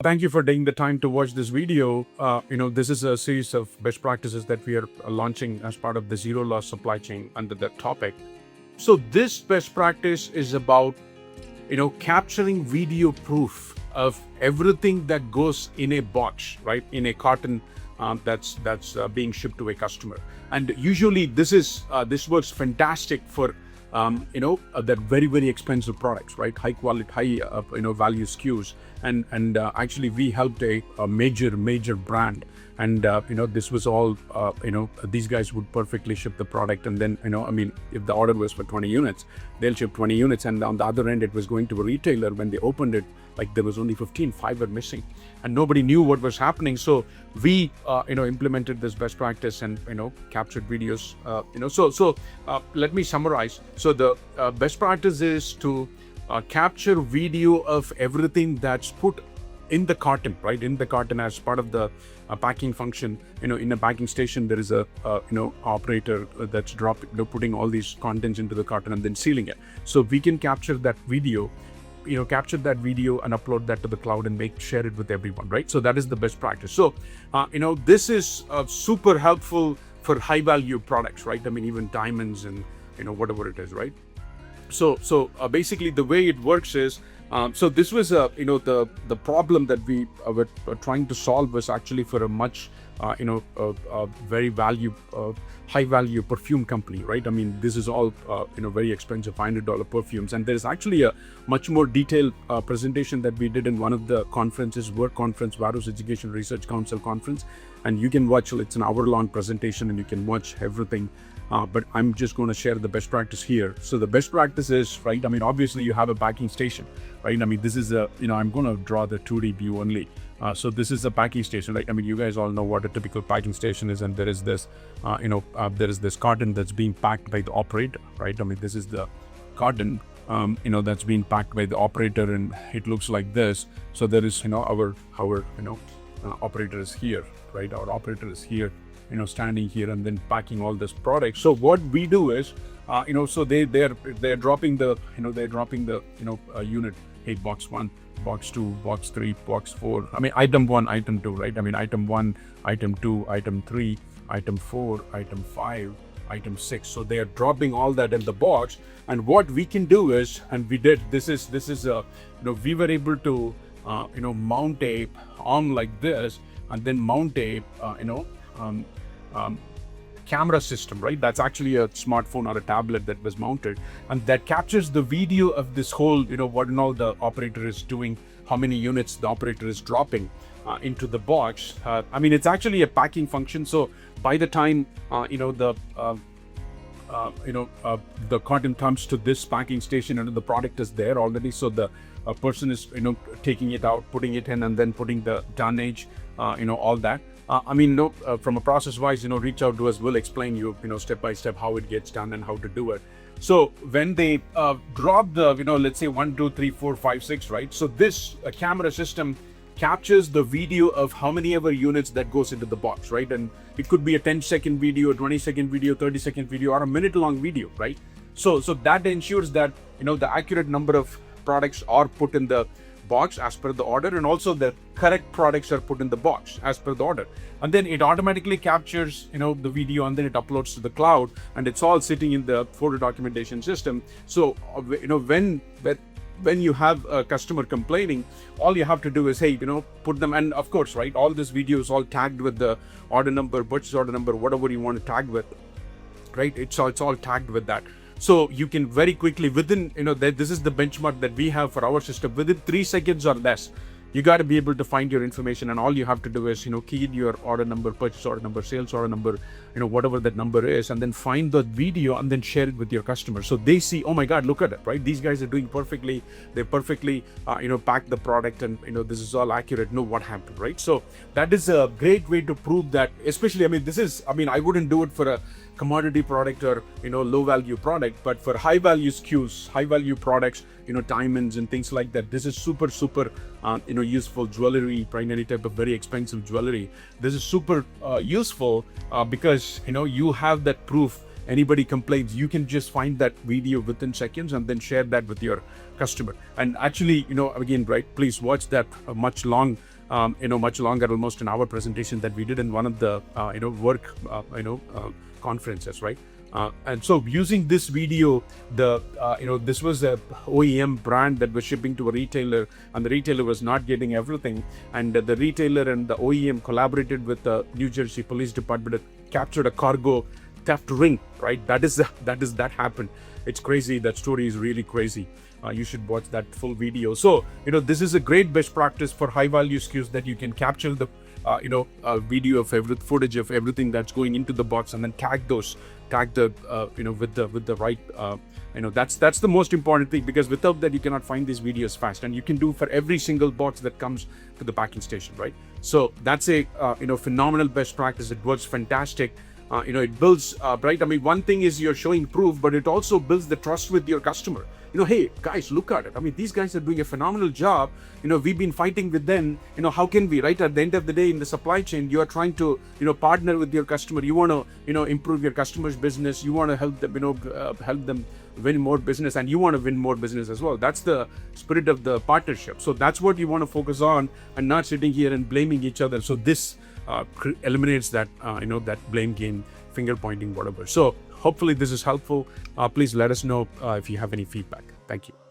Thank you for taking the time to watch this video. This is a series of best practices that we are launching as part of the zero loss supply chain under that topic. So this best practice is about, capturing video proof of everything that goes in a box, right? In a carton that's being shipped to a customer. And usually this works fantastic for that very expensive products, right? High quality, high value SKUs, and actually we helped a major brand, and this was all these guys would perfectly ship the product, and then if the order was for 20 units, they'll ship 20 units, and on the other end it was going to a retailer. When they opened it, like there was only 15, 5 were missing, and nobody knew what was happening. So we implemented this best practice and captured videos. Let me summarize. So the best practice is to capture video of everything that's put in the carton, right? In the carton as part of the packing function. In a packing station, there is a operator that's putting all these contents into the carton and then sealing it. So we can capture that video, and upload that to the cloud and share it with everyone, right? So that is the best practice. So this is super helpful for high value products, right? Even diamonds and whatever it is, right? So basically the way it works is, so this was the problem that we were trying to solve was actually for a much very high value perfume company, right? This is all very expensive $500 perfumes, and there is actually a much more detailed presentation that we did in one of the conferences, Work Conference, Varus Education Research Council conference, and you can watch. It's an hour-long presentation, and you can watch everything. But I'm just going to share the best practice here. So the best practice is, right, obviously you have a packing station, right? This is I'm going to draw the 2D view only. So this is a packing station, right? You guys all know what a typical packing station is, and there is this, there is this carton that's being packed by the operator, right? This is the carton, that's being packed by the operator, and it looks like this. So there is, our operator is here, right? Our operator is here, standing here and then packing all this product. So what we do is, so they're dropping the, unit, hey, box 1, box 2, box 3, box 4. Item 1, item 2, right? Item 1, item 2, item 3, item 4, item 5, item 6. So they are dropping all that in the box. And what we can do is, and we did, this is we were able to, mount a arm like this, and then mount a, camera system, right? That's actually a smartphone or a tablet that was mounted, and that captures the video of this whole, what and all the operator is doing, how many units the operator is dropping into the box. It's actually a packing function. So by the time the carton comes to this packing station, and the product is there already, so the person is taking it out, putting it in, and then putting the tonnage, all that. From a process wise, reach out to us. We'll explain you, step by step how it gets done and how to do it. So when they drop the, let's say 1, 2, 3, 4, 5, 6, right? So this camera system captures the video of how many ever units that goes into the box, right? And it could be a 10-second video, 20-second video, 30-second video, or a minute-long video, right? So that ensures that, the accurate number of products are put in the box as per the order, and also the correct products are put in the box as per the order, and then it automatically captures the video, and then it uploads to the cloud, and it's all sitting in the photo documentation system. So when you have a customer complaining, all you have to do is, hey, put them, and of course, right, all this video is all tagged with the order number, purchase order number, whatever you want to tag with, right? It's all tagged with that. So you can very quickly, within, this is the benchmark that we have for our system, within 3 seconds or less, you got to be able to find your information, and all you have to do is, key in your order number, purchase order number, sales order number, whatever that number is, and then find the video and then share it with your customer. So they see, oh my God, look at it, right? These guys are doing perfectly. They perfectly, pack the product, and, this is all accurate. Know what happened, right? So that is a great way to prove that, especially, I wouldn't do it for a commodity product or low value product, but for high value SKUs, high value products, diamonds and things like that, this is super useful. Jewelry, right? Any type of very expensive jewelry, this is super useful because you have that proof anybody complains, you can just find that video within seconds and then share that with your customer. And actually, again, right, please watch that much longer, almost an hour presentation that we did in one of the, work, conferences, right? And so using this video, this was a OEM brand that was shipping to a retailer, and the retailer was not getting everything. And the retailer and the OEM collaborated with the New Jersey Police Department and captured a cargo theft ring, right? That happened. It's crazy. That story is really crazy. You should watch that full video. So, this is a great best practice for high value SKUs, that you can capture the video of footage of everything that's going into the box, and then tag the with the right that's the most important thing, because without that you cannot find these videos fast, and you can do for every single box that comes to the packing station, right? So that's a phenomenal best practice. It works fantastic. It builds right. I mean, one thing is you're showing proof, but it also builds the trust with your customer. Hey guys, look at it. I mean, these guys are doing a phenomenal job. We've been fighting with them. How can we, right? At the end of the day, in the supply chain, you are trying to, partner with your customer. You want to, improve your customer's business. You want to help them, help them win more business, and you want to win more business as well. That's the spirit of the partnership. So that's what you want to focus on, and not sitting here and blaming each other. So this eliminates that, that blame game, finger pointing, whatever. So hopefully this is helpful. Please let us know if you have any feedback. Thank you.